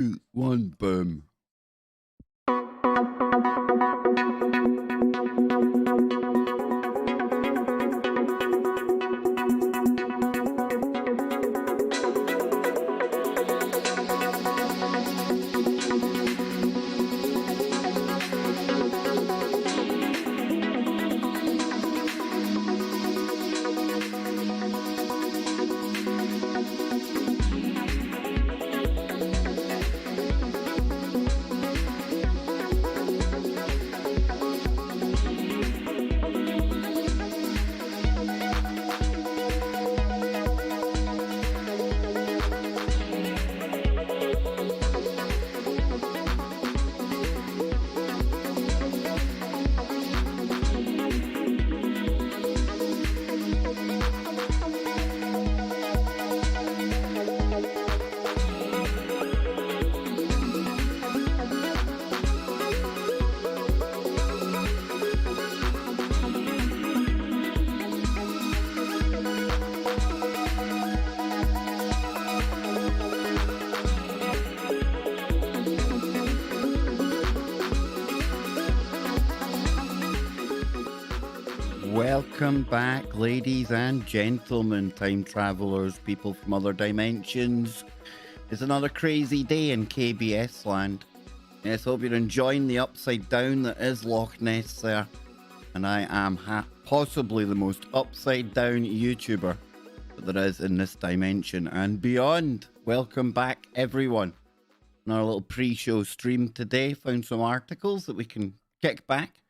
Two, one, boom. Welcome back, ladies and gentlemen, time travelers, people from other dimensions. It's another crazy day in KBS land. Yes, hope you're enjoying the upside down that is Loch Ness there. And I am possibly the most upside down YouTuber that there is in this dimension and beyond. Welcome back, everyone. In our little pre-show stream today, found some articles that we can kick back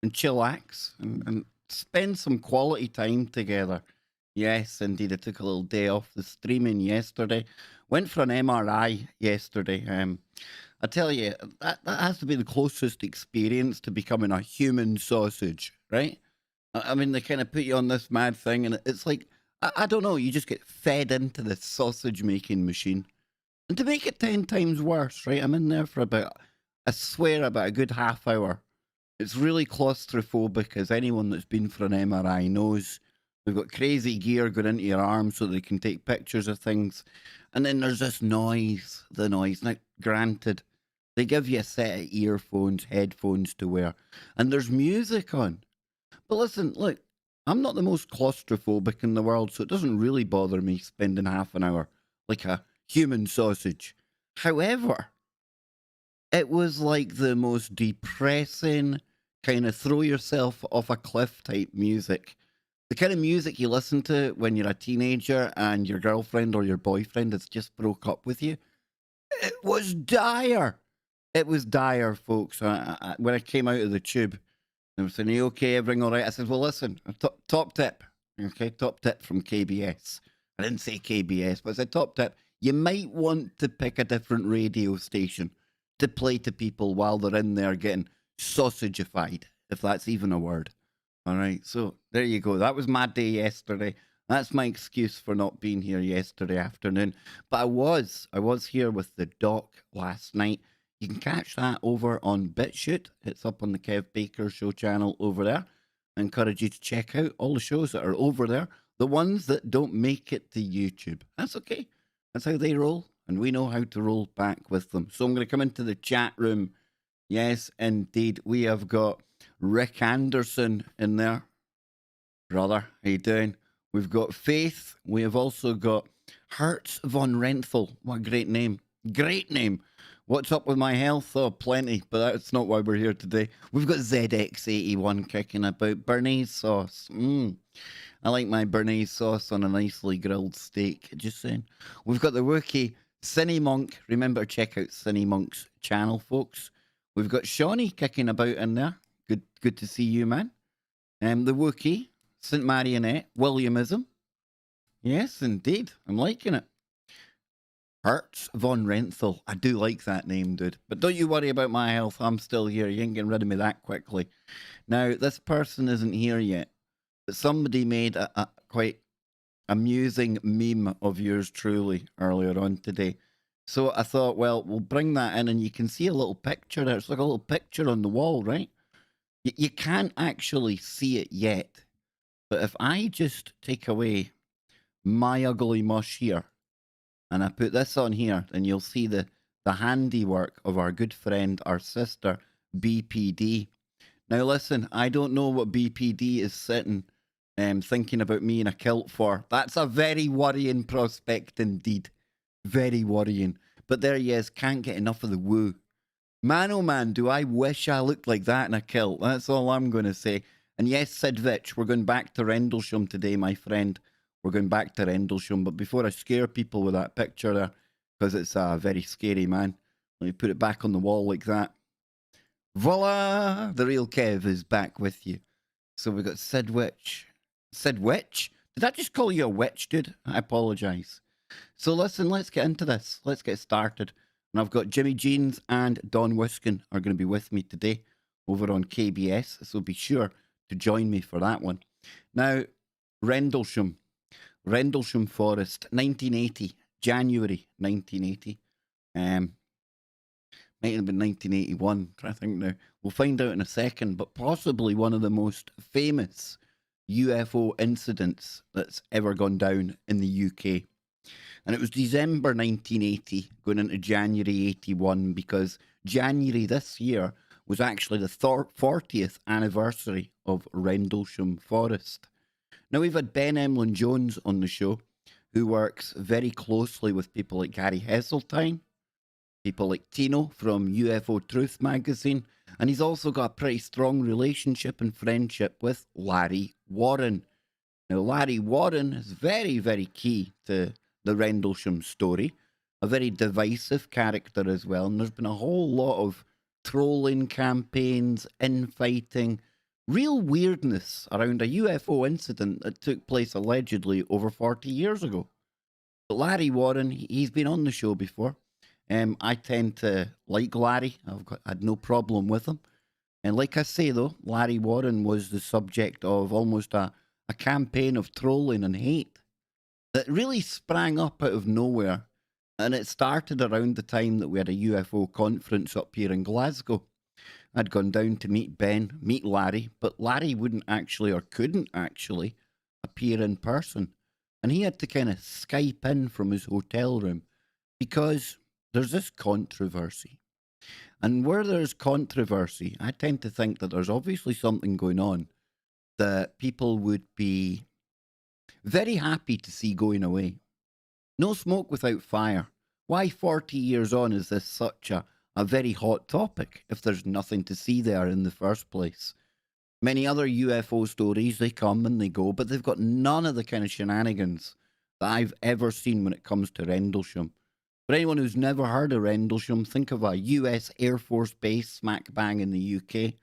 and chillax and spend some quality time together. Yes, indeed. I took a little day off the streaming yesterday. Went for an MRI yesterday. I tell you, that has to be the closest experience to becoming a human sausage, right? I mean, they kind of put you on this mad thing, and it's like, I don't know, you just get fed into this sausage making machine. And to make it 10 times worse, right? I'm in there for about, I swear, about a good half hour. It's really claustrophobic, as anyone that's been for an MRI knows. They've got crazy gear going into your arm so they can take pictures of things. And then there's this noise, the noise. Now, granted, they give you a set of earphones, headphones to wear, and there's music on. But listen, look, I'm not the most claustrophobic in the world, so it doesn't really bother me spending half an hour like a human sausage. However, it was like the most depressing, kind of throw yourself off a cliff type music. The kind of music you listen to when you're a teenager and your girlfriend or your boyfriend has just broke up with you. It was dire. It was dire, folks. When I came out of the tube, they were saying, "Are you okay? Everything all right?" I said, "Well, listen, top tip. Okay, top tip from KBS. I didn't say KBS, but I said top tip. You might want to pick a different radio station to play to people while they're in there getting sausagified, if that's even a word." All right, so there you go. That was my day yesterday. That's my excuse for not being here yesterday afternoon. But I was here with the doc last night. You can catch that over on BitChute. It's up on the Kev Baker Show channel over there. I encourage you to check out all the shows that are over there. The ones that don't make it to YouTube. That's okay. That's how they roll. And we know how to roll back with them. So I'm going to come into the chat room. Yes, indeed. We have got Rick Anderson in there. Brother, how you doing? We've got Faith. We have also got Hertz von Renthal. What a great name. Great name. What's up with my health? Oh, plenty, but that's not why we're here today. We've got ZX81 kicking about. Bernaise sauce. I like my Bernaise sauce on a nicely grilled steak. Just saying. We've got the Wookiee, Cine Monk. Remember to check out Cine Monk's channel, folks. We've got Shawnee kicking about in there. Good to see you, man. The Wookiee, St. Marionette, Williamism. Yes, indeed. I'm liking it. Hertz von Renthal. I do like that name, dude. But don't you worry about my health. I'm still here. You ain't getting rid of me that quickly. Now, this person isn't here yet. But somebody made a quite amusing meme of yours truly earlier on today. So I thought, well, we'll bring that in and you can see a little picture there. It's like a little picture on the wall, right? You can't actually see it yet. But if I just take away my ugly mush here, and I put this on here, then you'll see the the handiwork of our good friend, our sister, BPD. Now listen, I don't know what BPD is sitting thinking about me in a kilt for. That's a very worrying prospect indeed. Very worrying. But there he is, can't get enough of the woo. Man, oh man, do I wish I looked like that in a kilt. That's all I'm going to say. And yes, Sid Vitch, we're going back to Rendlesham today, my friend. We're going back to Rendlesham. But before I scare people with that picture there, because it's very scary, man, let me put it back on the wall like that. Voila! The real Kev is back with you. So we got Sid Witch. Sid Witch? Did I just call you a witch, dude? I apologise. So listen, let's get into this. Let's get started. And I've got Jimmy Jeans and Don Wiskin are going to be with me today over on KBS. So be sure to join me for that one. Now, Rendlesham Forest, 1980, January 1980. Might have been 1981, I think now. We'll find out in a second, but possibly one of the most famous UFO incidents that's ever gone down in the UK. And it was December 1980 going into January 81, because January this year was actually the 40th anniversary of Rendlesham Forest. Now, we've had Ben Emlyn Jones on the show, who works very closely with people like Gary Heseltine, people like Tino from UFO Truth magazine, and he's also got a pretty strong relationship and friendship with Larry Warren. Now, Larry Warren is very, very key to the Rendlesham story, a very divisive character as well, and there's been a whole lot of trolling campaigns, infighting, real weirdness around a UFO incident that took place allegedly over 40 years ago. But Larry Warren, he's been on the show before. I tend to like Larry. Had no problem with him. And like I say, though, Larry Warren was the subject of almost a campaign of trolling and hate that really sprang up out of nowhere. And it started around the time that we had a UFO conference up here in Glasgow. I'd gone down to meet Larry, but Larry wouldn't actually, or couldn't actually, appear in person. And he had to kind of Skype in from his hotel room because there's this controversy. And where there's controversy, I tend to think that there's obviously something going on that people would be very happy to see going away. No smoke without fire. Why 40 years on is this such a very hot topic if there's nothing to see there in the first place? Many other UFO stories, they come and they go, but they've got none of the kind of shenanigans that I've ever seen when it comes to Rendlesham. For anyone who's never heard of Rendlesham, think of a US Air Force base smack bang in the UK.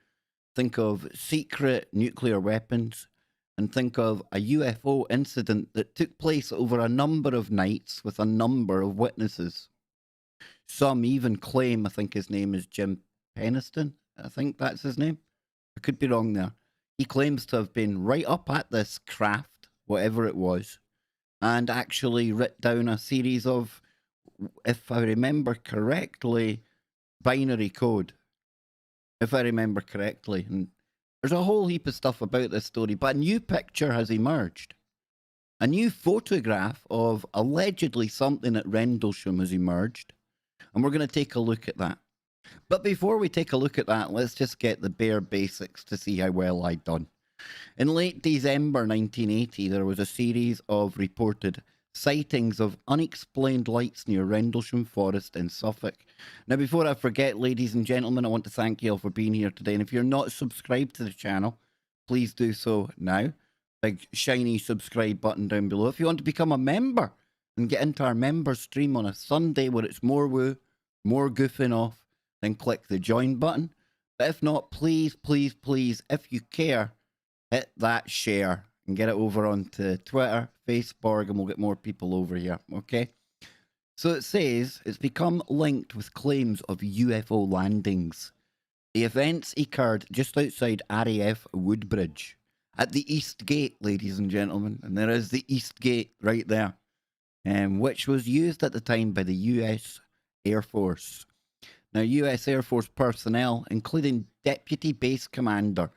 Think of secret nuclear weapons. And think of a UFO incident that took place over a number of nights with a number of witnesses. Some even claim, I think his name is Jim Peniston. I think that's his name. I could be wrong there. He claims to have been right up at this craft, whatever it was, and actually writ down a series of, if I remember correctly, binary code. If I remember correctly. And there's a whole heap of stuff about this story, but a new picture has emerged. A new photograph of allegedly something at Rendlesham has emerged, and we're going to take a look at that. But before we take a look at that, let's just get the bare basics to see how well I'd done. In late December 1980, there was a series of reported sightings of unexplained lights near Rendlesham Forest in Suffolk. Now, before I forget, ladies and gentlemen, I want to thank you all for being here today. And if you're not subscribed to the channel, please do so now. Big shiny subscribe button down below. If you want to become a member and get into our member stream on a Sunday where it's more woo, more goofing off, then click the join button. But if not, please, please, please, if you care, hit that share and get it over onto Twitter, Facebook, and we'll get more people over here, okay? So it says it's become linked with claims of UFO landings. The events occurred just outside RAF Woodbridge at the East Gate, ladies and gentlemen. And there is the East Gate right there, which was used at the time by the US Air Force. Now, US Air Force personnel, including Deputy Base Commander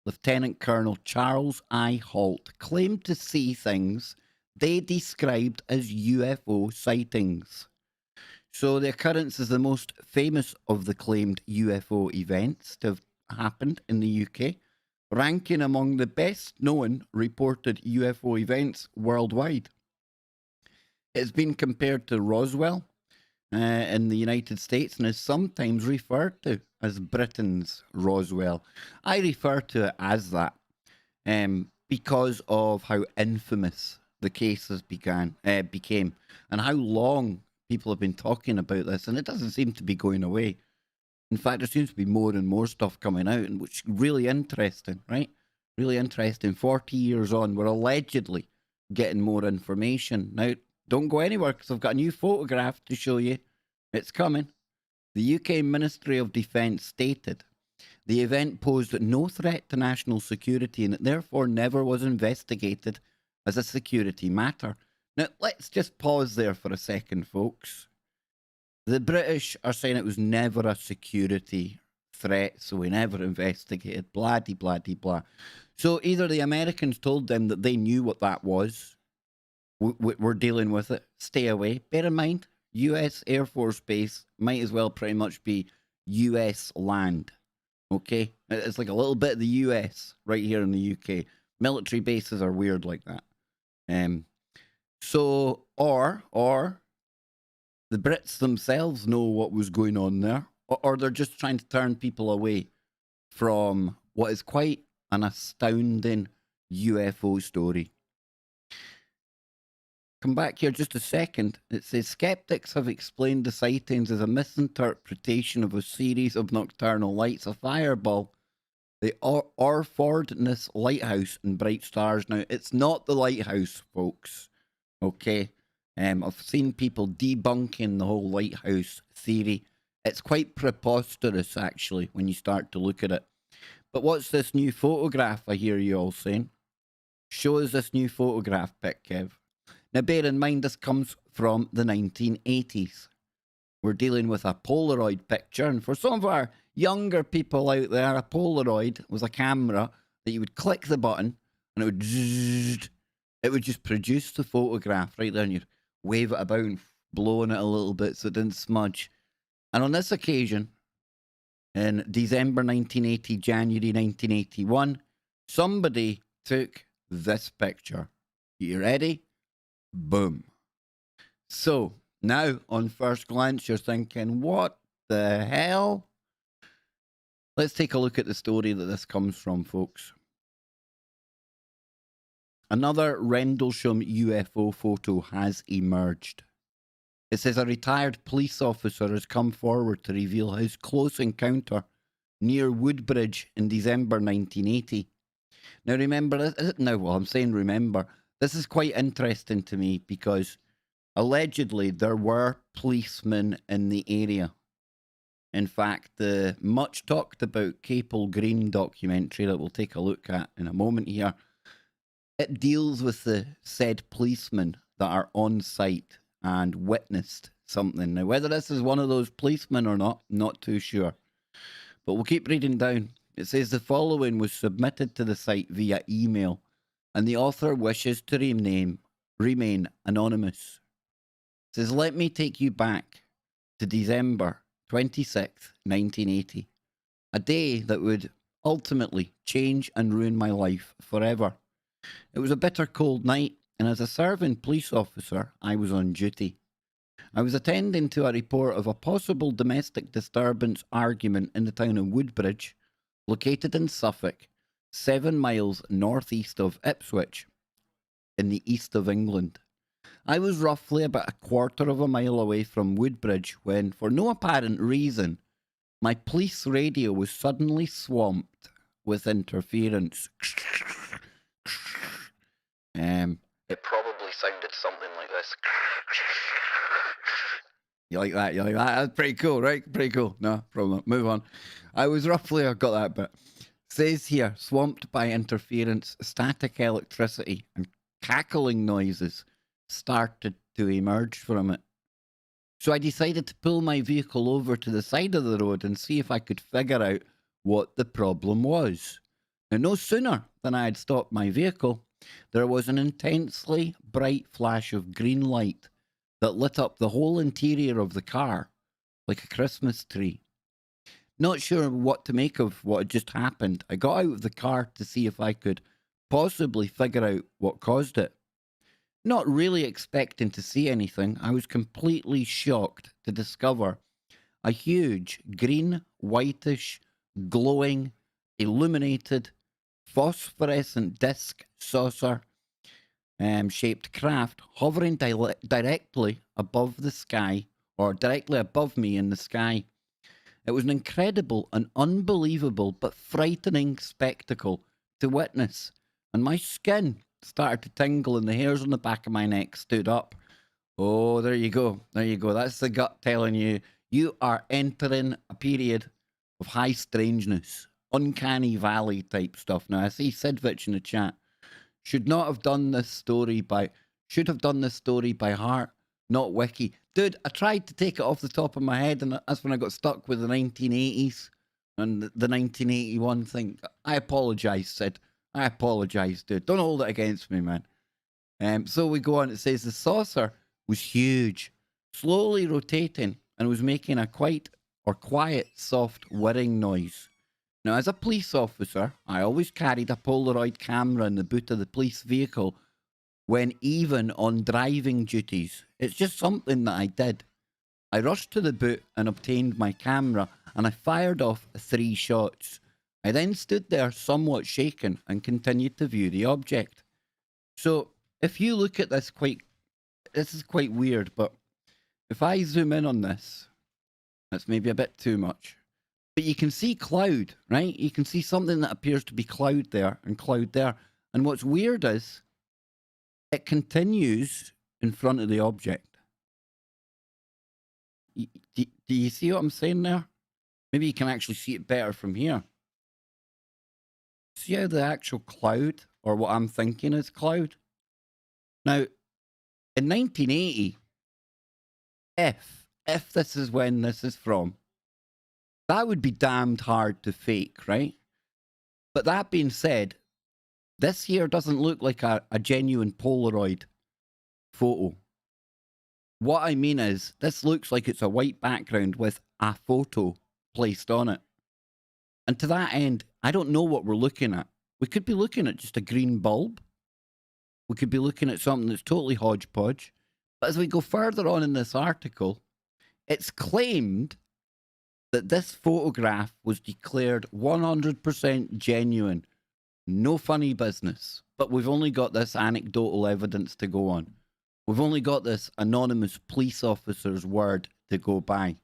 Lieutenant Colonel Charles I. Holt, claimed to see things they described as UFO sightings. So the occurrence is the most famous of the claimed UFO events to have happened in the UK, ranking among the best known reported UFO events worldwide. It's been compared to Roswell in the United States and is sometimes referred to as Britain's Roswell. I refer to it as that because of how infamous the cases became and how long people have been talking about this, and it doesn't seem to be going away. In fact, there seems to be more and more stuff coming out, and which is really interesting, right? Really interesting. 40 years on, we're allegedly getting more information. Now, don't go anywhere because I've got a new photograph to show you. It's coming. The UK Ministry of Defence stated the event posed no threat to national security and it therefore never was investigated as a security matter. Now, let's just pause there for a second, folks. The British are saying it was never a security threat, so we never investigated, blah, de, blah, de, blah. So either the Americans told them that they knew what that was, we're dealing with it, stay away. Bear in mind, US Air Force Base might as well pretty much be US land, okay? It's like a little bit of the US right here in the UK. Military bases are weird like that. Or the Brits themselves know what was going on there, or they're just trying to turn people away from what is quite an astounding UFO story. Come back here just a second. It says skeptics have explained the sightings as a misinterpretation of a series of nocturnal lights, a fireball, the Orfordness Lighthouse, and bright stars. Now, it's not the lighthouse, folks. Okay. I've seen people debunking the whole lighthouse theory. It's quite preposterous, actually, when you start to look at it. But what's this new photograph I hear you all saying? Show us this new photograph pic, Kev. Now, bear in mind, this comes from the 1980s. We're dealing with a Polaroid picture, and for some of our younger people out there, a Polaroid was a camera that you would click the button, and it would just produce the photograph right there, and you'd wave it about and blowing it a little bit so it didn't smudge. And on this occasion, in December 1980, January 1981, somebody took this picture. You ready? Boom. So, now, on first glance, you're thinking, what the hell? Let's take a look at the story that this comes from, folks. Another Rendlesham UFO photo has emerged. It says a retired police officer has come forward to reveal his close encounter near Woodbridge in December 1980. Now remember, I'm saying remember, this is quite interesting to me because allegedly there were policemen in the area. In fact, the much talked about Capel Green documentary that we'll take a look at in a moment here, it deals with the said policemen that are on site and witnessed something. Now, whether this is one of those policemen or not too sure. But we'll keep reading down. It says the following was submitted to the site via email, and the author wishes to remain anonymous. It says, let me take you back to December 26th, 1980, a day that would ultimately change and ruin my life forever. It was a bitter cold night, and as a serving police officer, I was on duty. I was attending to a report of a possible domestic disturbance argument in the town of Woodbridge, located in Suffolk, 7 miles northeast of Ipswich, in the east of England. I was roughly about a quarter of a mile away from Woodbridge when, for no apparent reason, my police radio was suddenly swamped with interference. It probably sounded something like this. You like that? You like that? That's pretty cool, right? Pretty cool. No problem. Move on. I got that bit. Says here, swamped by interference, static electricity, and cackling noises started to emerge from it. So I decided to pull my vehicle over to the side of the road and see if I could figure out what the problem was. Now, no sooner than I had stopped my vehicle, there was an intensely bright flash of green light that lit up the whole interior of the car like a Christmas tree. Not sure what to make of what had just happened, I got out of the car to see if I could possibly figure out what caused it. Not really expecting to see anything, I was completely shocked to discover a huge green, whitish, glowing, illuminated, phosphorescent disc saucer shaped craft hovering directly above the sky, or directly above me in the sky. It was an incredible and unbelievable but frightening spectacle to witness, and my skin started to tingle and the hairs on the back of my neck stood up. Oh, there you go. There you go. That's the gut telling you you are entering a period of high strangeness, uncanny valley type stuff. Now, I see Sidvich in the chat. Should have done this story by heart, not wiki. Dude, I tried to take it off the top of my head, and that's when I got stuck with the 1980s and the 1981 thing. I apologize, Sid. I apologize, dude. Don't hold it against me, man. So we go on. It says the saucer was huge, slowly rotating, and was making a quiet, soft whirring noise. Now, as a police officer, I always carried a Polaroid camera in the boot of the police vehicle when even on driving duties. It's just something that I did. I rushed to the boot and obtained my camera, and I fired off 3 shots. I then stood there somewhat shaken and continued to view the object. So, if you look at this this is quite weird, but if I zoom in on this, that's maybe a bit too much. But you can see cloud, right? You can see something that appears to be cloud there and cloud there. And what's weird is it continues in front of the object. Do you see what I'm saying there? Maybe you can actually see it better from here. See how the actual cloud, or what I'm thinking is cloud? Now, in 1980, if this is when this is from, that would be damned hard to fake, right? But that being said, this here doesn't look like a genuine Polaroid photo. What I mean is, this looks like it's a white background with a photo placed on it. And to that end, I don't know what we're looking at. We could be looking at just a green bulb. We could be looking at something that's totally hodgepodge. But as we go further on in this article, it's claimed that this photograph was declared 100% genuine. No funny business. But we've only got this anecdotal evidence to go on. We've only got this anonymous police officer's word to go by.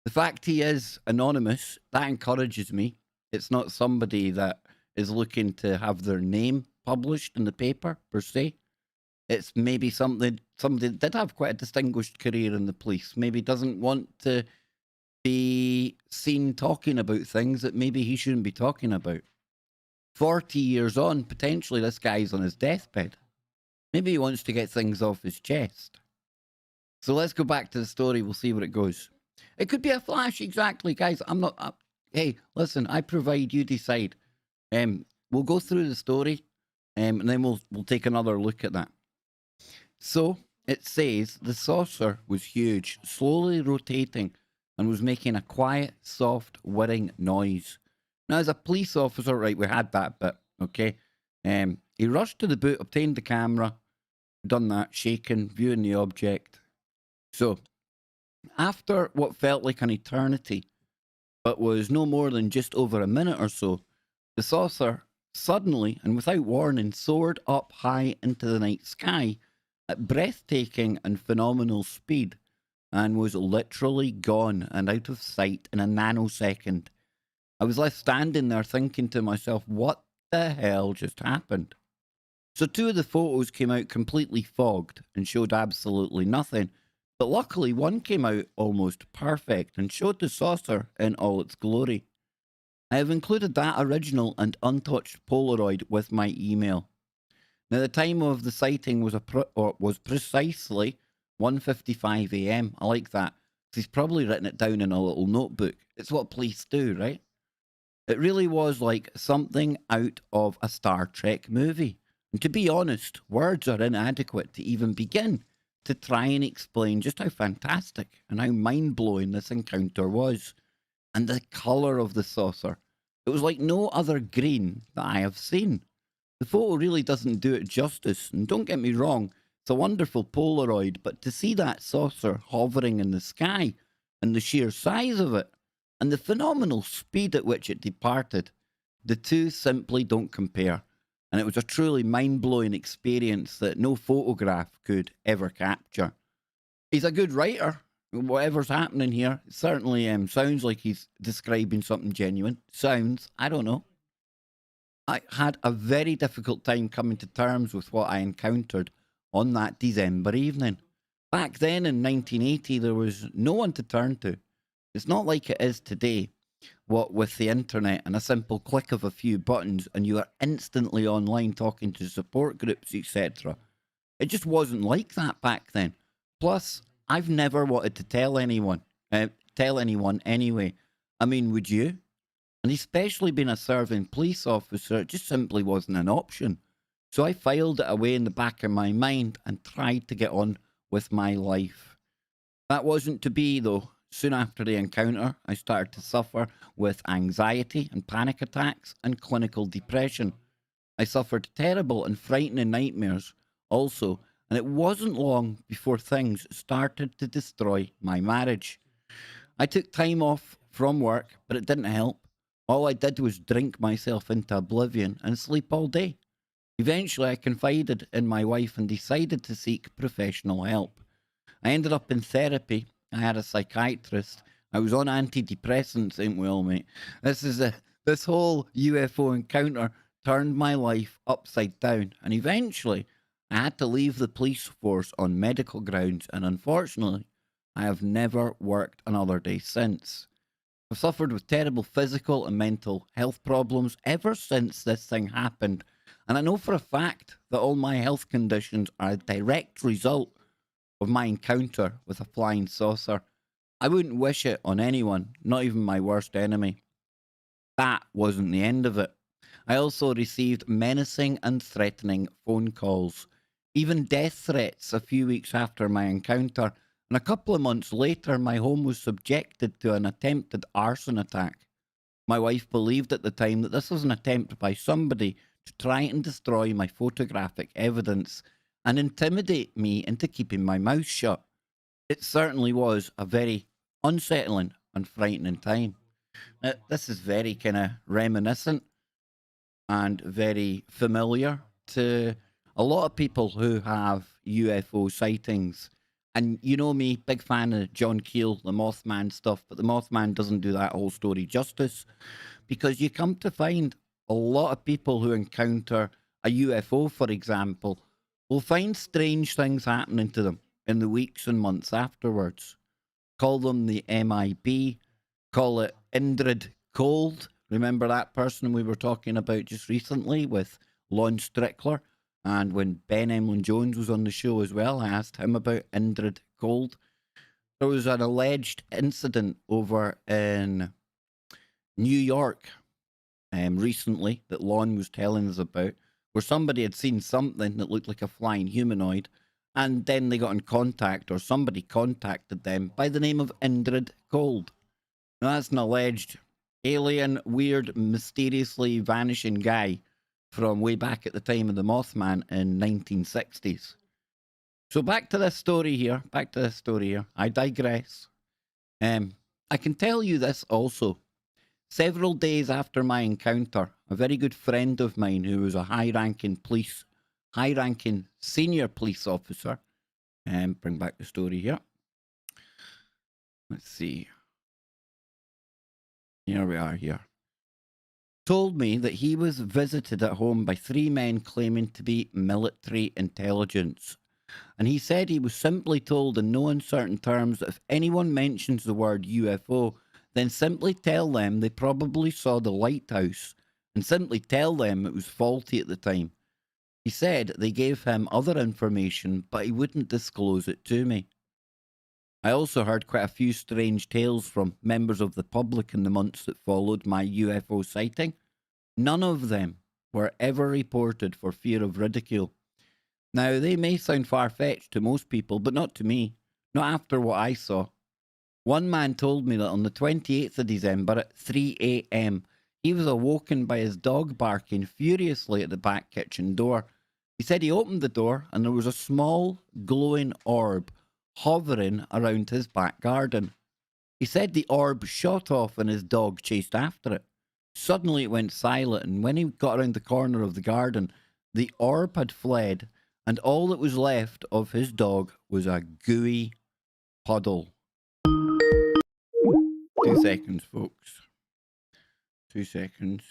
The fact he is anonymous, that encourages me. It's not somebody that is looking to have their name published in the paper, per se. It's maybe somebody that did have quite a distinguished career in the police. Maybe doesn't want to be seen talking about things that maybe he shouldn't be talking about. 40 years on, potentially this guy's on his deathbed. Maybe he wants to get things off his chest. So let's go back to the story. We'll see where it goes. It could be a flash, exactly, guys. I'm not... hey, listen, I provide, you decide. We'll go through the story, and then we'll take another look at that. So, it says, the saucer was huge, slowly rotating, and was making a quiet, soft, whirring noise. Now, as a police officer, right, we had that bit, okay? He rushed to the boot, obtained the camera, done that, shaken, viewing the object. So, after what felt like an eternity, but was no more than just over a minute or so, the saucer suddenly and without warning soared up high into the night sky at breathtaking and phenomenal speed, and was literally gone and out of sight in a nanosecond. I was left standing there thinking to myself, what the hell just happened? So 2 of the photos came out completely fogged and showed absolutely nothing, but luckily one came out almost perfect and showed the saucer in all its glory. I have included that original and untouched Polaroid with my email. Now, the time of the sighting was precisely 1:55 a.m. I like that. He's probably written it down in a little notebook. It's what police do, right? It really was like something out of a Star Trek movie. And to be honest, words are inadequate to even begin to try and explain just how fantastic and how mind blowing this encounter was. And the colour of the saucer. It was like no other green that I have seen. The photo really doesn't do it justice, and don't get me wrong, it's a wonderful Polaroid, but to see that saucer hovering in the sky and the sheer size of it and the phenomenal speed at which it departed, the two simply don't compare. And it was a truly mind blowing experience that no photograph could ever capture. He's a good writer. Whatever's happening here, it certainly sounds like he's describing something genuine. Sounds, I don't know. I had a very difficult time coming to terms with what I encountered on that December evening. Back then in 1980, there was no one to turn to. It's not like it is today, what with the internet and a simple click of a few buttons and you are instantly online talking to support groups, etc. It just wasn't like that back then. Plus, I've never wanted to tell anyone anyway. I mean, would you? And especially being a serving police officer, it just simply wasn't an option. So I filed it away in the back of my mind and tried to get on with my life. That wasn't to be, though. Soon after the encounter, I started to suffer with anxiety and panic attacks and clinical depression. I suffered terrible and frightening nightmares also, and it wasn't long before things started to destroy my marriage. I took time off from work, but it didn't help. All I did was drink myself into oblivion and sleep all day. Eventually, I confided in my wife and decided to seek professional help. I ended up in therapy. I had a psychiatrist. I was on antidepressants, ain't we all, mate? This whole UFO encounter turned my life upside down, and eventually, I had to leave the police force on medical grounds, and unfortunately, I have never worked another day since. I've suffered with terrible physical and mental health problems ever since this thing happened, and I know for a fact that all my health conditions are a direct result of my encounter with a flying saucer. I wouldn't wish it on anyone, not even my worst enemy. That wasn't the end of it. I also received menacing and threatening phone calls, even death threats a few weeks after my encounter, and a couple of months later, my home was subjected to an attempted arson attack. My wife believed at the time that this was an attempt by somebody to try and destroy my photographic evidence and intimidate me into keeping my mouth shut. It certainly was a very unsettling and frightening time. This is very kind of reminiscent and very familiar to a lot of people who have UFO sightings. And you know me, big fan of John Keel, the Mothman stuff, but the Mothman doesn't do that whole story justice because you come to find a lot of people who encounter a UFO, for example, will find strange things happening to them in the weeks and months afterwards. Call them the MIB, call it Indrid Cold. Remember that person we were talking about just recently with Lon Strickler? And when Ben Emlyn Jones was on the show as well, I asked him about Indrid Cold. There was an alleged incident over in New York recently that Lon was telling us about, where somebody had seen something that looked like a flying humanoid, and then they got in contact, or somebody contacted them by the name of Indrid Cold. Now, that's an alleged alien, weird, mysteriously vanishing guy from way back at the time of the Mothman in 1960s. So back to this story here. I digress. I can tell you this also. Several days after my encounter, a very good friend of mine who was a high-ranking senior police officer, bring back the story here. Let's see. Here we are here. Told me that he was visited at home by three men claiming to be military intelligence. And he said he was simply told in no uncertain terms that if anyone mentions the word UFO, then simply tell them they probably saw the lighthouse and simply tell them it was faulty at the time. He said they gave him other information, but he wouldn't disclose it to me. I also heard quite a few strange tales from members of the public in the months that followed my UFO sighting. None of them were ever reported for fear of ridicule. Now, they may sound far-fetched to most people, but not to me. Not after what I saw. One man told me that on the 28th of December at 3 a.m., he was awoken by his dog barking furiously at the back kitchen door. He said he opened the door and there was a small, glowing orb hovering around his back garden. He said the orb shot off and his dog chased after it. Suddenly it went silent, and when he got around the corner of the garden, the orb had fled, and all that was left of his dog was a gooey puddle. 2 seconds, folks. 2 seconds.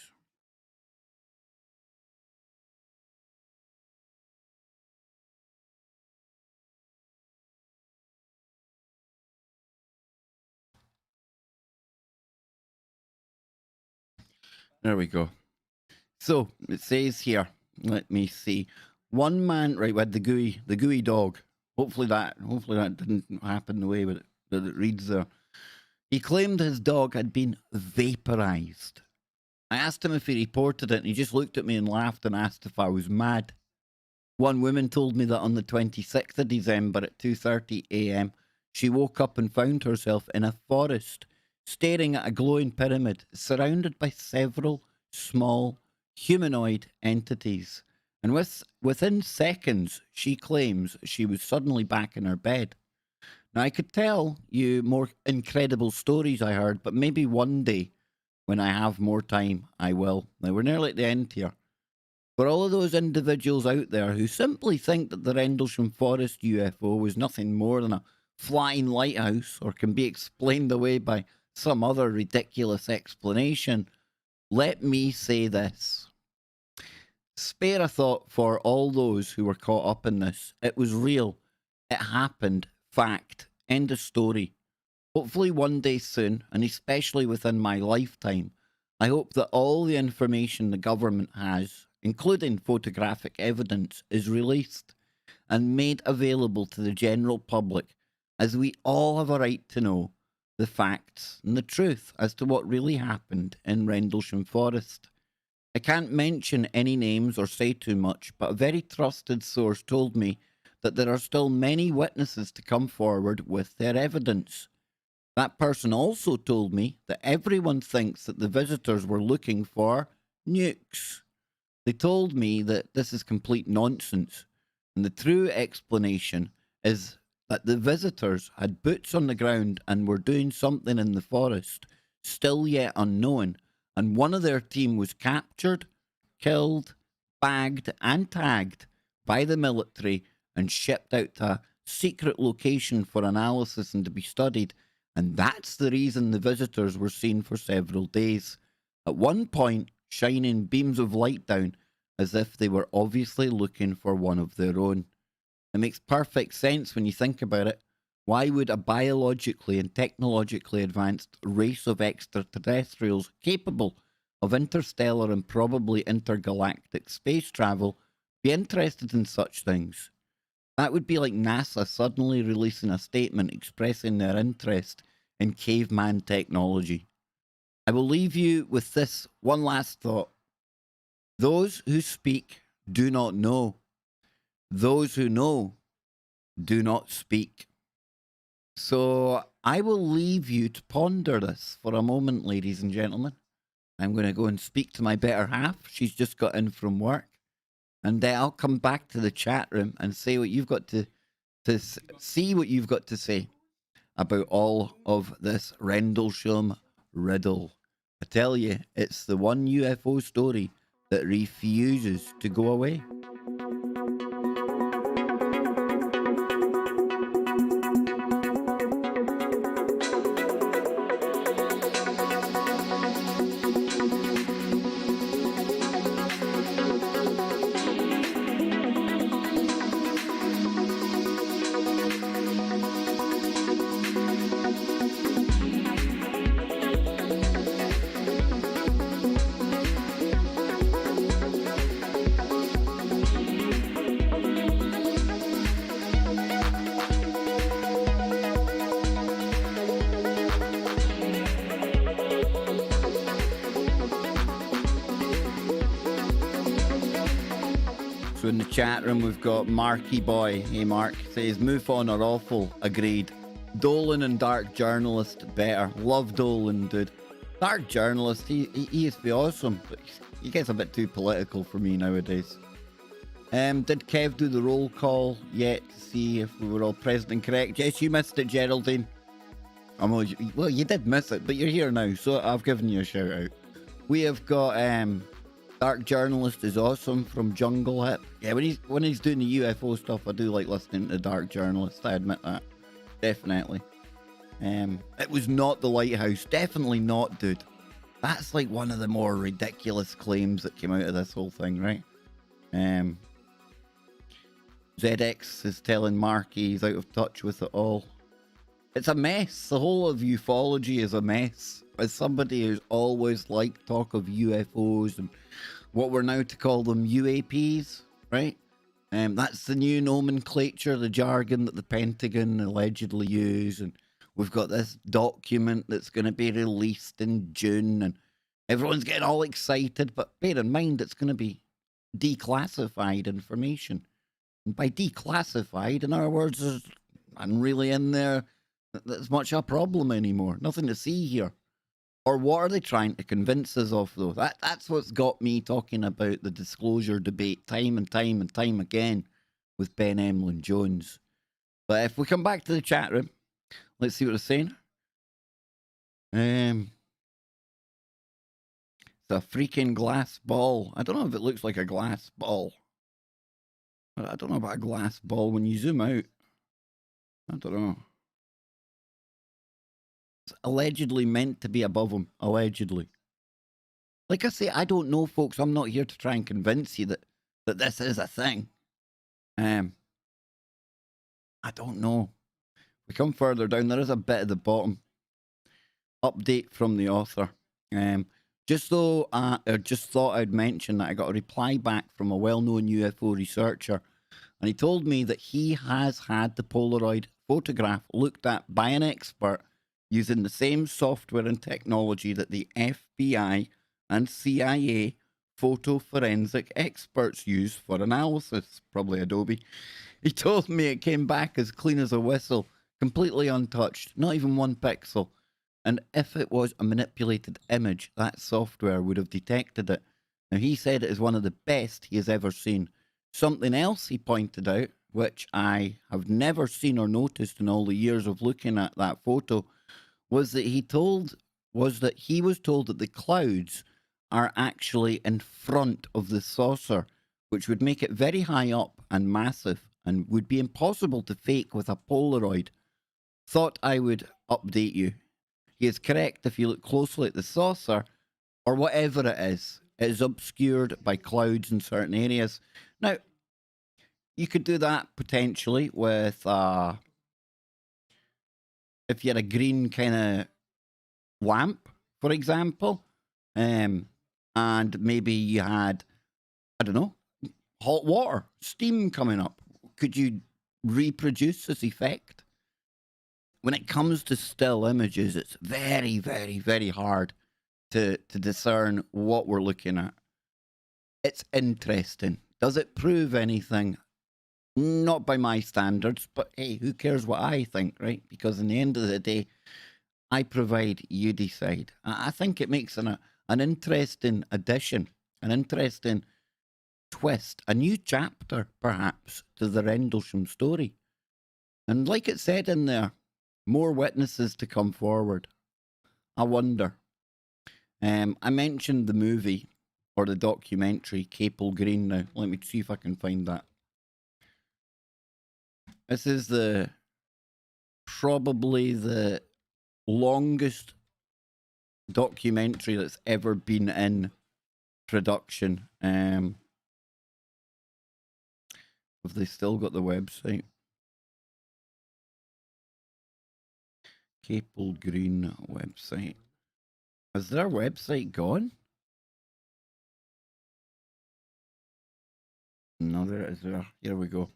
There we go. So it says here, let me see. One man, right, with the gooey dog. Hopefully that didn't happen the way that it reads there. He claimed his dog had been vaporized. I asked him if he reported it, and he just looked at me and laughed and asked if I was mad. One woman told me that on the 26th of December at 2:30 a.m, she woke up and found herself in a forest, staring at a glowing pyramid surrounded by several small humanoid entities. And within seconds, she claims she was suddenly back in her bed. Now, I could tell you more incredible stories I heard, but maybe one day, when I have more time, I will. Now, we're nearly at the end here. For all of those individuals out there who simply think that the Rendlesham Forest UFO was nothing more than a flying lighthouse or can be explained away by some other ridiculous explanation, let me say this. Spare a thought for all those who were caught up in this. It was real. It happened. Fact. End of story. Hopefully one day soon, and especially within my lifetime, I hope that all the information the government has, including photographic evidence, is released and made available to the general public, as we all have a right to know the facts and the truth as to what really happened in Rendlesham Forest. I can't mention any names or say too much, but a very trusted source told me that there are still many witnesses to come forward with their evidence. That person also told me that everyone thinks that the visitors were looking for nukes. They told me that this is complete nonsense, and the true explanation is that the visitors had boots on the ground and were doing something in the forest, still yet unknown, and one of their team was captured, killed, bagged and tagged by the military and shipped out to a secret location for analysis and to be studied, and that's the reason the visitors were seen for several days, at one point shining beams of light down as if they were obviously looking for one of their own. It makes perfect sense when you think about it. Why would a biologically and technologically advanced race of extraterrestrials capable of interstellar and probably intergalactic space travel be interested in such things? That would be like NASA suddenly releasing a statement expressing their interest in caveman technology. I will leave you with this one last thought. Those who speak do not know. Those who know do not speak. So I will leave you to ponder this for a moment, ladies and gentlemen. I'm going to go and speak to my better half. She's just got in from work. And I'll come back to the chat room and say what you've got to see what you've got to say about all of this Rendlesham riddle. I tell you, it's the one UFO story that refuses to go away. So in the chat room, we've got Marky Boy. Hey, Mark. Says, MUFON are awful. Agreed. Dolan and Dark Journalist, better. Love Dolan, dude. Dark Journalist, he used to be awesome, but he gets a bit too political for me nowadays. Did Kev do the roll call yet to see if we were all present and correct? Yes, you missed it, Geraldine. Well, you did miss it, but you're here now, so I've given you a shout out. We have got Dark Journalist is awesome from Jungle Hip. Yeah, when he's doing the UFO stuff, I do like listening to Dark Journalist. I admit that, definitely. It was not the lighthouse, definitely not, dude. That's like one of the more ridiculous claims that came out of this whole thing, right? ZX is telling Marky he's out of touch with it all. It's a mess. The whole of ufology is a mess. As somebody who's always liked talk of UFOs and what we're now to call them UAPs, right? That's the new nomenclature, the jargon that the Pentagon allegedly use. And we've got this document that's going to be released in June and everyone's getting all excited. But bear in mind, it's going to be declassified information. And by declassified, in other words, there's not really in there that's much a problem anymore. Nothing to see here. Or what are they trying to convince us of, though? That's what's got me talking about the disclosure debate time and time and time again with Ben Emlyn Jones. But if we come back to the chat room, let's see what they're saying. It's a freaking glass ball. I don't know if it looks like a glass ball. I don't know about a glass ball when you zoom out. I don't know. It's allegedly meant to be above him. Allegedly. Like I say, I don't know, folks. I'm not here to try and convince you that this is a thing. I don't know. We come further down. There is a bit at the bottom. Update from the author. Just thought I'd mention that I got a reply back from a well-known UFO researcher, and he told me that he has had the Polaroid photograph looked at by an expert using the same software and technology that the FBI and CIA photo forensic experts use for analysis, probably Adobe. He told me it came back as clean as a whistle, completely untouched, not even one pixel. And if it was a manipulated image, that software would have detected it. Now, he said it is one of the best he has ever seen. Something else he pointed out, which I have never seen or noticed in all the years of looking at that photo, was that he was told that the clouds are actually in front of the saucer, which would make it very high up and massive and would be impossible to fake with a Polaroid. Thought I would update you. He is correct if you look closely at the saucer, or whatever it is obscured by clouds in certain areas. Now, you could do that potentially with, if you had a green kind of lamp, for example, and maybe you had, I don't know, hot water, steam coming up. Could you reproduce this effect? When it comes to still images, it's very, very, very hard to discern what we're looking at. It's interesting. Does it prove anything? Not by my standards, but hey, who cares what I think, right? Because in the end of the day, I provide, you decide. I think it makes an interesting addition, an interesting twist, a new chapter, perhaps, to the Rendlesham story. And like it said in there, more witnesses to come forward. I wonder. I mentioned the movie or the documentary Capel Green now. Let me see if I can find that. This is probably the longest documentary that's ever been in production. Have they still got the website? Capel Green website. Is their website gone? No, there it is there. Here we go.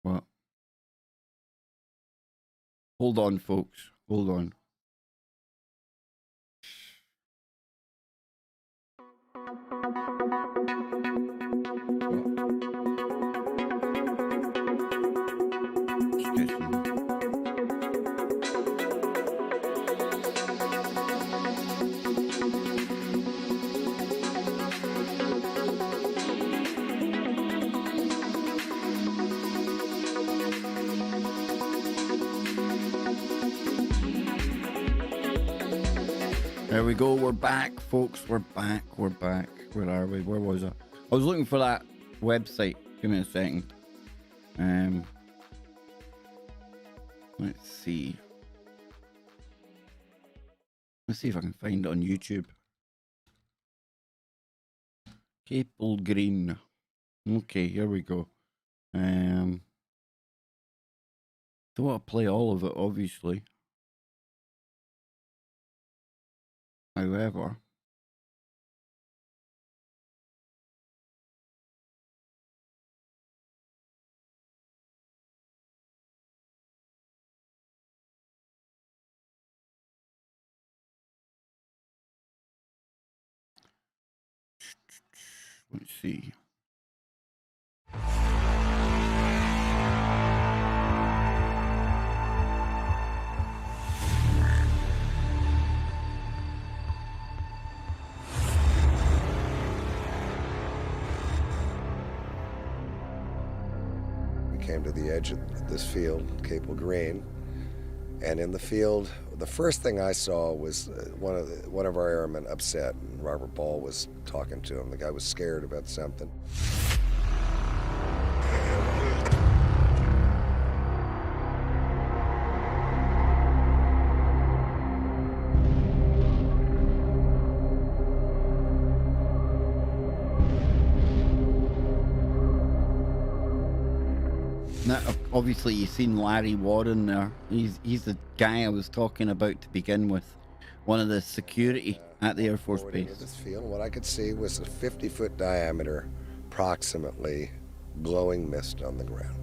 What? Hold on, folks. Hold on. There we go. We're back, folks. We're back. We're back. Where are we? Where was I? I was looking for that website. Give me a second. Let's see. Let's see if I can find it on YouTube. Capel Green. Okay, here we go. Don't want to play all of it, obviously. However, let's see. Came to the edge of this field, Capel Green, and in the field, the first thing I saw was one of our airmen upset, and Robert Ball was talking to him. The guy was scared about something. Now, obviously, you've seen Larry Warren there. He's the guy I was talking about to begin with. One of the security at the Air Force Base. Into this field, what I could see was a 50-foot diameter, approximately, glowing mist on the ground.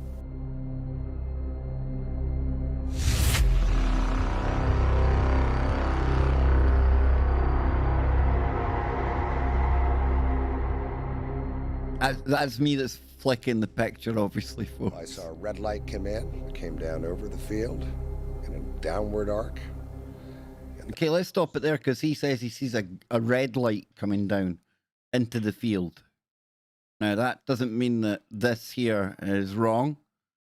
That's me that's flicking the picture, obviously, folks. I saw a red light come in, came down over the field in a downward arc. Okay, let's stop it there, because he says he sees a red light coming down into the field. Now, that doesn't mean that this here is wrong,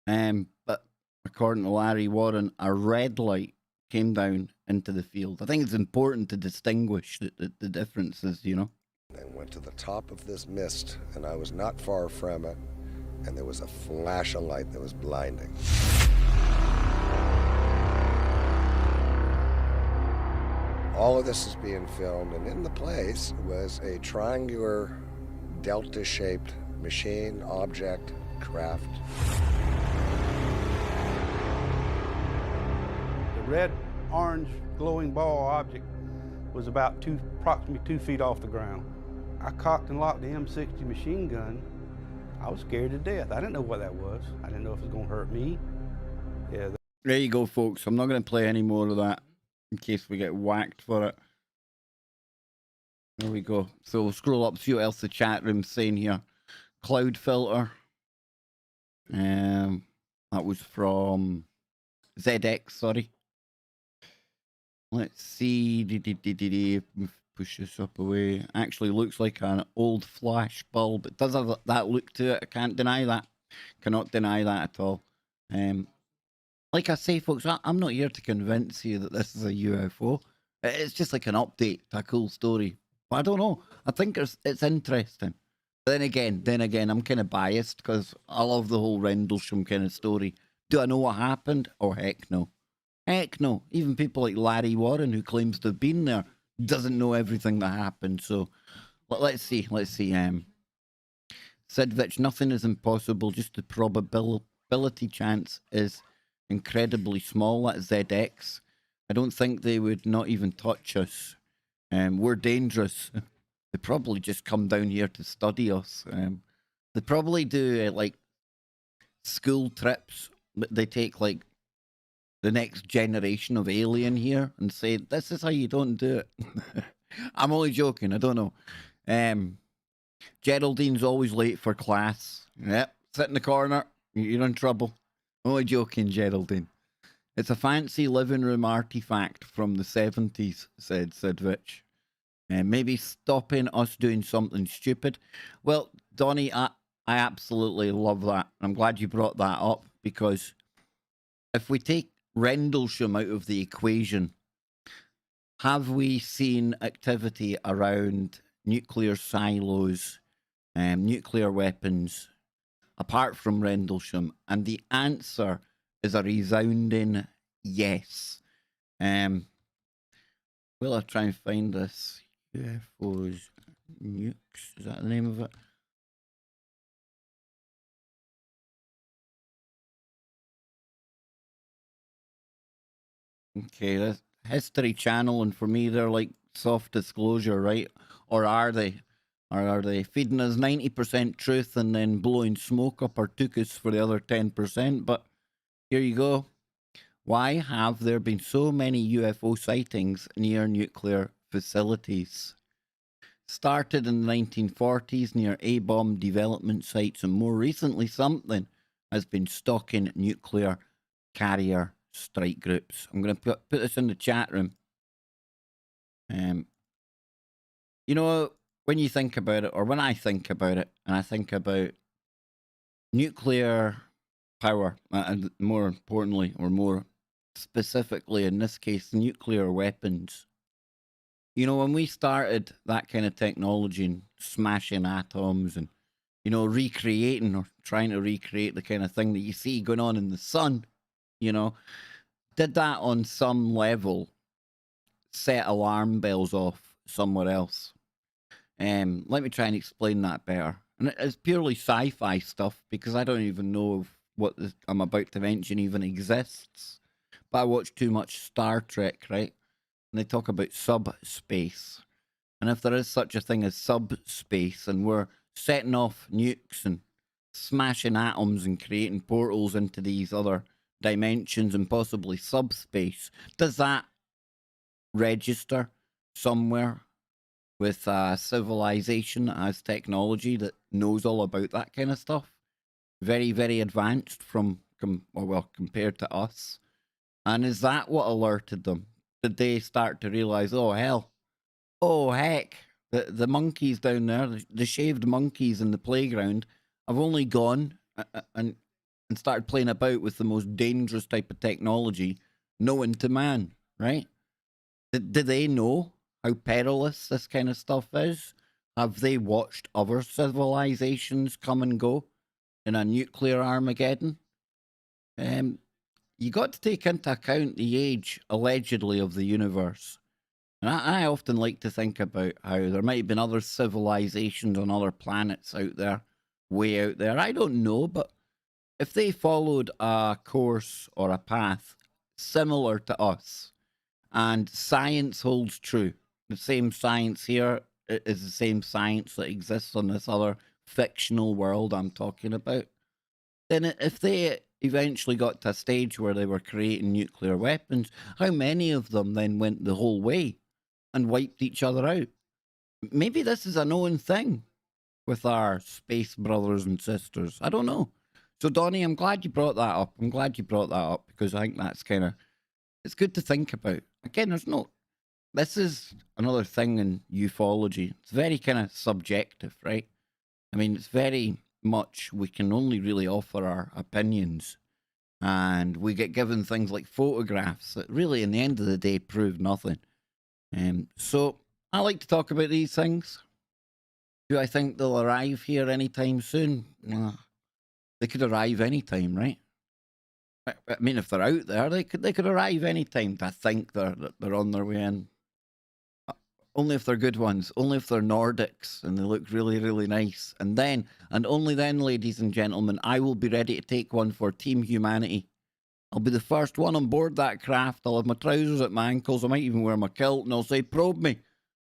but according to Larry Warren, a red light came down into the field. I think it's important to distinguish the differences, you know. And went to the top of this mist, and I was not far from it, and there was a flash of light that was blinding. All of this is being filmed, and in the place was a triangular, delta-shaped machine, object, craft. The red, orange, glowing ball object was about approximately 2 feet off the ground. I cocked and locked the M60 machine gun. I was scared to death. I didn't know what that was. I didn't know if it was going to hurt me. Yeah. There you go, folks. I'm not going to play any more of that in case we get whacked for it. There we go. So we'll scroll up, see what else the chat room's saying here. Cloud filter. That was from ZX, sorry. Let's see. Push this up away. Actually looks like an old flash bulb. It does have that look to it. I can't deny that. Cannot deny that at all. Like I say, folks, I'm not here to convince you that this is a UFO. It's just like an update to a cool story. But I don't know. I think it's interesting. But then again, I'm kind of biased because I love the whole Rendlesham kind of story. Do I know what happened? Oh, heck no. Heck no. Even people like Larry Warren, who claims to have been there, doesn't know everything that happened. So let's see. Sidvich, nothing is impossible. Just the probability chance is incredibly small. That's ZX. I don't think they would not even touch us. We're dangerous. They probably just come down here to study us. They probably do like school trips. They take like the next generation of alien here and say, this is how you don't do it. I'm only joking. I don't know. Geraldine's always late for class. Yep. Sit in the corner. You're in trouble. Only joking, Geraldine. It's a fancy living room artifact from the 70s, said Sidvich. Maybe stopping us doing something stupid. Well, Donnie, I absolutely love that. I'm glad you brought that up, because if we take Rendlesham out of the equation, have we seen activity around nuclear silos, nuclear weapons, apart from Rendlesham? And the answer is a resounding yes. Will I try and find this? UFOs, nukes, is that the name of it? Okay, that's History Channel, and for me, they're like soft disclosure, right? Or are they? Or are they feeding us 90% truth and then blowing smoke up our tuchus for the other 10%? But here you go. Why have there been so many UFO sightings near nuclear facilities? Started in the 1940s near A-bomb development sites, and more recently something has been stalking nuclear carrier strike groups. I'm going to put this in the chat room. You know, when you think about it, or when I think about it, and I think about nuclear power, and more importantly, or more specifically in this case, nuclear weapons. You know, when we started that kind of technology and smashing atoms and, you know, recreating or trying to recreate the kind of thing that you see going on in the sun, you know, did that on some level set alarm bells off somewhere else? Let me try and explain that better. And it's purely sci-fi stuff because I don't even know if what I'm about to mention even exists. But I watch too much Star Trek, right? And they talk about subspace. And if there is such a thing as subspace and we're setting off nukes and smashing atoms and creating portals into these other dimensions and possibly subspace, does that register somewhere with a civilization that has technology that knows all about that kind of stuff? Very, very advanced compared to us. And is that what alerted them? Did they start to realize, oh hell, oh heck, the monkeys down there, the shaved monkeys in the playground, have only gone and started playing about with the most dangerous type of technology known to man, right? Do they know how perilous this kind of stuff is? Have they watched other civilizations come and go in a nuclear Armageddon? You got to take into account the age, allegedly, of the universe. And I often like to think about how there might have been other civilizations on other planets out there, way out there. I don't know, but if they followed a course or a path similar to us, and science holds true, the same science here is the same science that exists on this other fictional world I'm talking about, then if they eventually got to a stage where they were creating nuclear weapons, how many of them then went the whole way and wiped each other out? Maybe this is a known thing with our space brothers and sisters. I don't know. So, Donnie, I'm glad you brought that up. I'm glad you brought that up because I think that's kind of, it's good to think about. Again, this is another thing in ufology. It's very kind of subjective, right? I mean, it's very much, we can only really offer our opinions, and we get given things like photographs that really, in the end of the day, prove nothing. So I like to talk about these things. Do I think they'll arrive here anytime soon? They could arrive anytime, right? I mean, if they're out there, they could arrive anytime. I think they're on their way in. Only if they're good ones. Only if they're Nordics and they look really, really nice. And then, and only then, ladies and gentlemen, I will be ready to take one for Team Humanity. I'll be the first one on board that craft. I'll have my trousers at my ankles. I might even wear my kilt, and I'll say, probe me,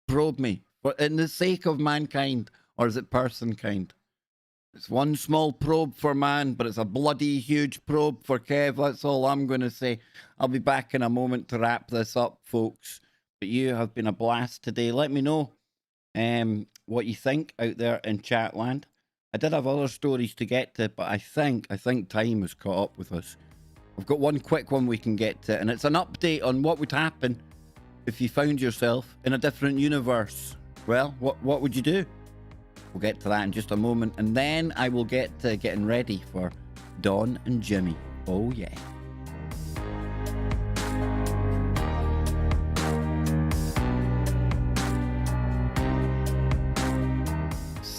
for in the sake of mankind, or is it person-kind? It's one small probe for man, but it's a bloody huge probe for Kev. That's all I'm going to say. I'll be back in a moment to wrap this up, folks. But you have been a blast today. Let me know what you think out there in Chatland. I did have other stories to get to, but I think time has caught up with us. I've got one quick one we can get to, and it's an update on what would happen if you found yourself in a different universe. Well, what would you do? We'll get to that in just a moment, and then I will get to getting ready for Dawn and Jimmy. Oh yeah.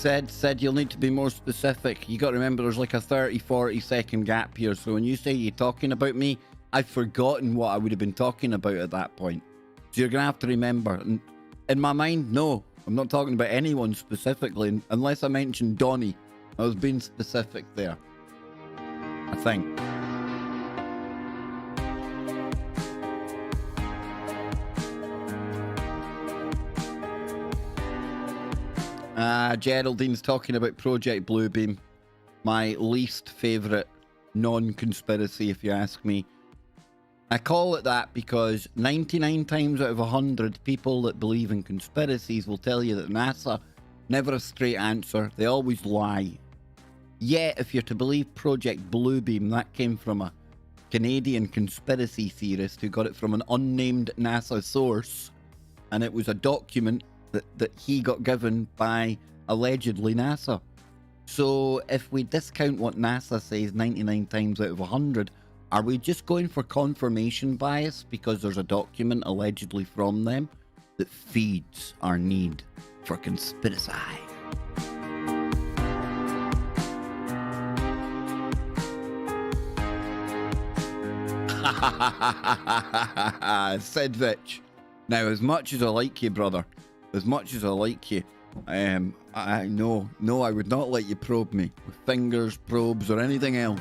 Said you'll need to be more specific. You got to remember there's like a 30-40 second gap here. So when you say you're talking about me, I've forgotten what I would have been talking about at that point. So you're going to have to remember. And in my mind, no, I'm not talking about anyone specifically, unless I mentioned Donnie. I was being specific there, I think. Geraldine's talking about Project Bluebeam, my least favourite non-conspiracy, if you ask me. I call it that because 99 times out of 100 people that believe in conspiracies will tell you that NASA, never a straight answer, they always lie. Yet, if you're to believe Project Bluebeam, that came from a Canadian conspiracy theorist who got it from an unnamed NASA source, and it was a document that he got given by allegedly NASA. So if we discount what NASA says 99 times out of 100, are we just going for confirmation bias because there's a document allegedly from them that feeds our need for conspiracy? Sidvich. Now, as much as I like you, brother, as much as I like you, I would not let you probe me with fingers, probes, or anything else.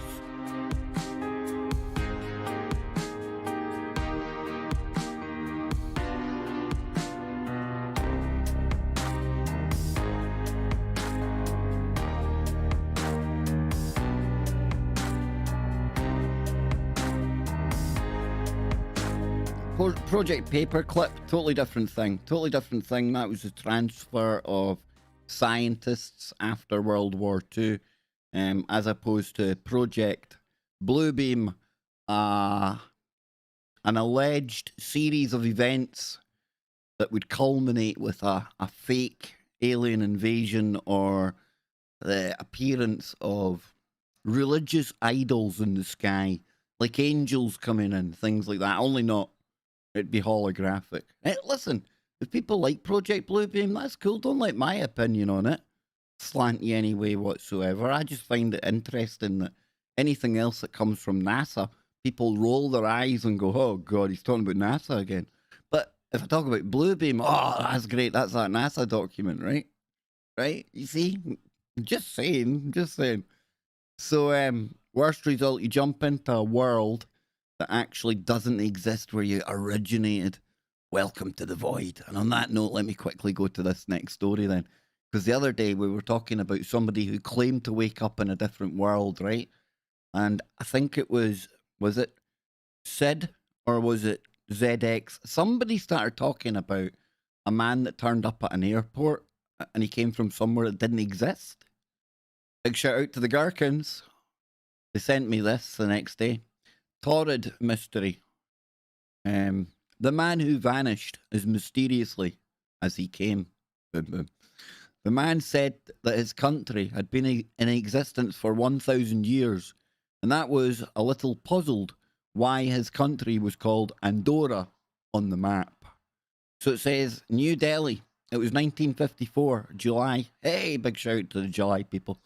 Project Paperclip, totally different thing. Totally different thing. That was the transfer of scientists after World War II, as opposed to Project Bluebeam, an alleged series of events that would culminate with a fake alien invasion or the appearance of religious idols in the sky, like angels coming in, things like that. Only not. It'd be holographic. Hey, listen, if people like Project Bluebeam, that's cool. Don't let my opinion on it slant you any way whatsoever. I just find it interesting that anything else that comes from NASA, people roll their eyes and go, oh, God, he's talking about NASA again. But if I talk about Bluebeam, oh, that's great. That's that NASA document, right? Right? You see? Just saying. So, worst result, you jump into a world that actually doesn't exist where you originated. Welcome to the void. And on that note, let me quickly go to this next story then. Because the other day we were talking about somebody who claimed to wake up in a different world, right? And I think it was it Sid or was it ZX? Somebody started talking about a man that turned up at an airport and he came from somewhere that didn't exist. Big shout out to the Gherkins. They sent me this the next day. Torrid mystery. The man who vanished as mysteriously as he came. The man said that his country had been in existence for 1,000 years, and that was a little puzzled why his country was called Andorra on the map. So it says New Delhi. It was 1954, July. Hey, big shout out to the July people.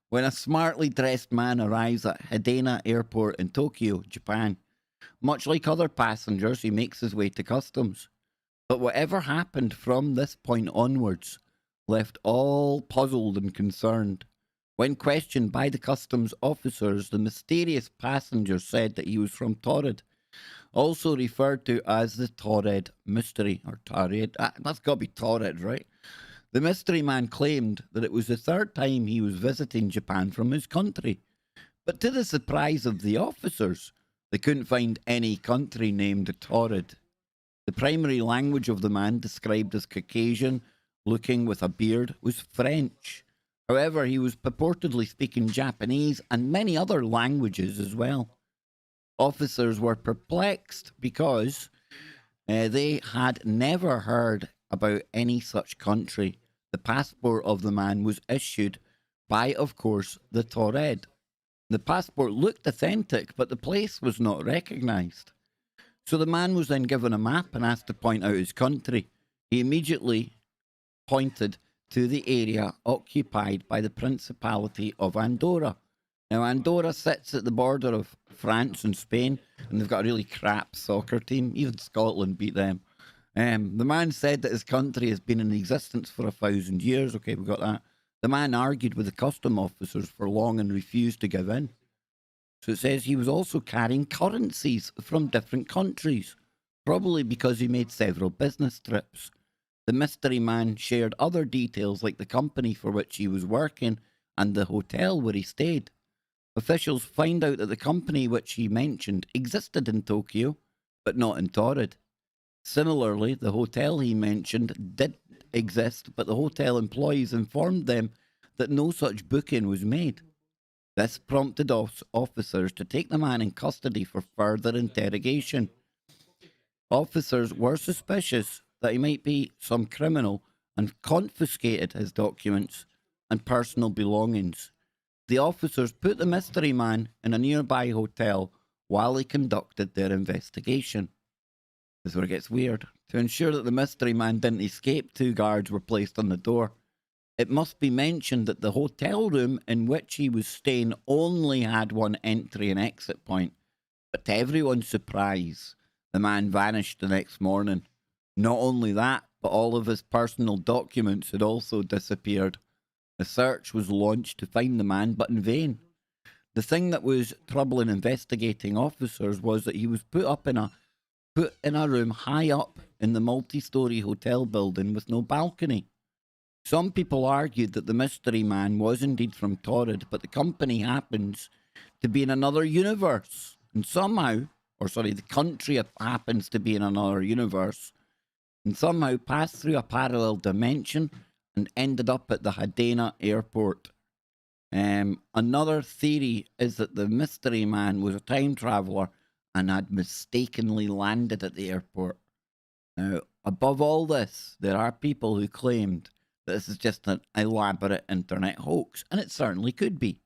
When a smartly dressed man arrives at Hidena Airport in Tokyo, Japan. Much like other passengers, he makes his way to customs. But whatever happened from this point onwards left all puzzled and concerned. When questioned by the customs officers, the mysterious passenger said that he was from Torrid, also referred to as the Torrid Mystery, or Torrid. That's got to be Torrid, right? The mystery man claimed that it was the third time he was visiting Japan from his country. But to the surprise of the officers, they couldn't find any country named Torrid. The primary language of the man, described as Caucasian, looking with a beard, was French. However, he was purportedly speaking Japanese and many other languages as well. Officers were perplexed because they had never heard about any such country. The passport of the man was issued by, of course, the Torrid. The passport looked authentic, but the place was not recognised. So the man was then given a map and asked to point out his country. He immediately pointed to the area occupied by the Principality of Andorra. Now, Andorra sits at the border of France and Spain, and they've got a really crap soccer team. Even Scotland beat them. The man said that his country has been in existence for 1,000 years. Okay, we got that. The man argued with the custom officers for long and refused to give in. So it says he was also carrying currencies from different countries, probably because he made several business trips. The mystery man shared other details like the company for which he was working and the hotel where he stayed. Officials find out that the company which he mentioned existed in Tokyo, but not in Torrid. Similarly, the hotel he mentioned did exist, but the hotel employees informed them that no such booking was made. This prompted officers to take the man in custody for further interrogation. Officers were suspicious that he might be some criminal and confiscated his documents and personal belongings. The officers put the mystery man in a nearby hotel while they conducted their investigation. This is where it gets weird. To ensure that the mystery man didn't escape, 2 guards were placed on the door. It must be mentioned that the hotel room in which he was staying only had one entry and exit point. But to everyone's surprise, the man vanished the next morning. Not only that, but all of his personal documents had also disappeared. A search was launched to find the man, but in vain. The thing that was troubling investigating officers was that he was put in a room high up in the multi-story hotel building with no balcony. Some people argued that the mystery man was indeed from Torrid, but the company happens to be in another universe. And the country happens to be in another universe, and somehow passed through a parallel dimension and ended up at the Hadena airport. Another theory is that the mystery man was a time traveller and had mistakenly landed at the airport. Now, above all this, there are people who claimed that this is just an elaborate internet hoax, and it certainly could be.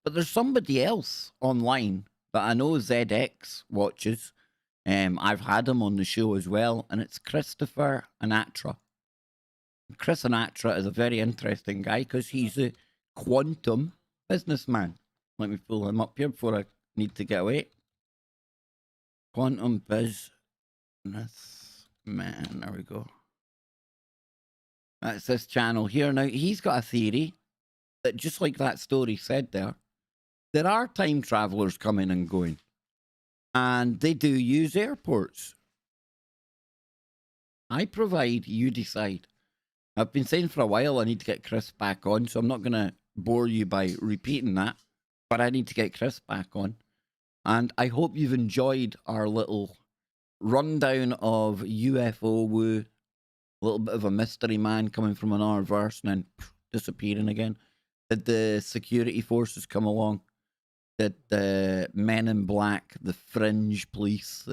But there's somebody else online that I know ZX watches. I've had him on the show as well, and it's Christopher Anatra. Chris Anatra is a very interesting guy because he's a quantum businessman. Let me pull him up here before I need to get away. Quantum businessman. There we go. That's this channel here. Now, he's got a theory that, just like that story said there are time travelers coming and going. And they do use airports. I provide, you decide. I've been saying for a while I need to get Chris back on, so I'm not going to bore you by repeating that, but I need to get Chris back on. And I hope you've enjoyed our little rundown of UFO woo, a little bit of a mystery man coming from another verse and then disappearing again. Did the security forces come along? Did the men in black, the fringe police,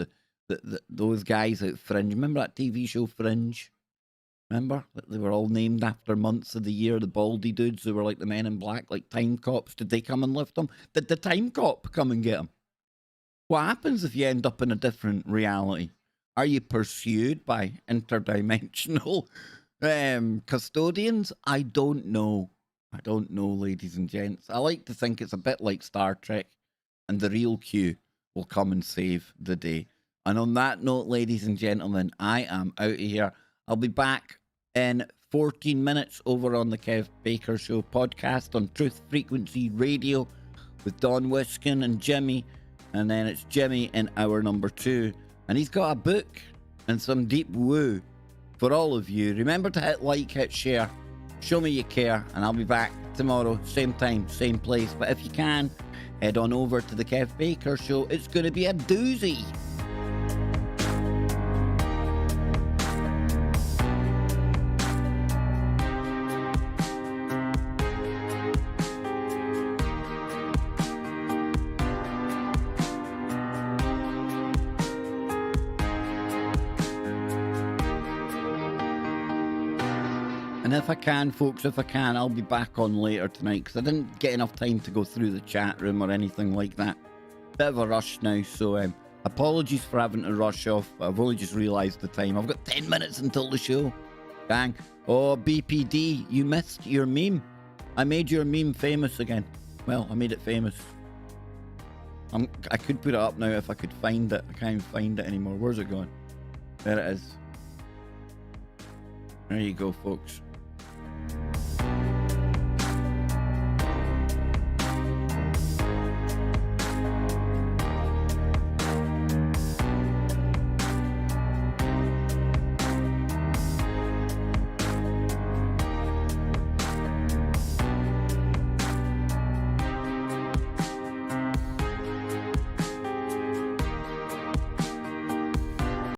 those guys out Fringe? Remember that TV show Fringe? Remember? They were all named after months of the year, the baldy dudes who were like the men in black, like time cops. Did they come and lift them? Did the time cop come and get them? What happens if you end up in a different reality? Are you pursued by interdimensional custodians? I don't know. I don't know, ladies and gents. I like to think it's a bit like Star Trek, and the real Q will come and save the day. And on that note, ladies and gentlemen, I am out of here. I'll be back in 14 minutes over on the Kev Baker Show podcast on Truth Frequency Radio with Don Wiskin and Jimmy. And then it's Jimmy in hour number 2. And he's got a book and some deep woo for all of you. Remember to hit like, hit share. Show me you care, and I'll be back tomorrow, same time, same place. But if you can, head on over to the Kev Baker Show. It's going to be a doozy. And if I can, folks, I'll be back on later tonight because I didn't get enough time to go through the chat room or anything like that. Bit of a rush now, so apologies for having to rush off. I've only just realised the time. I've got 10 minutes until the show. Bang. Oh, BPD, you missed your meme. I made your meme famous again. Well, I made it famous. I could put it up now if I could find it. I can't even find it anymore. Where's it going? There it is. There you go, folks.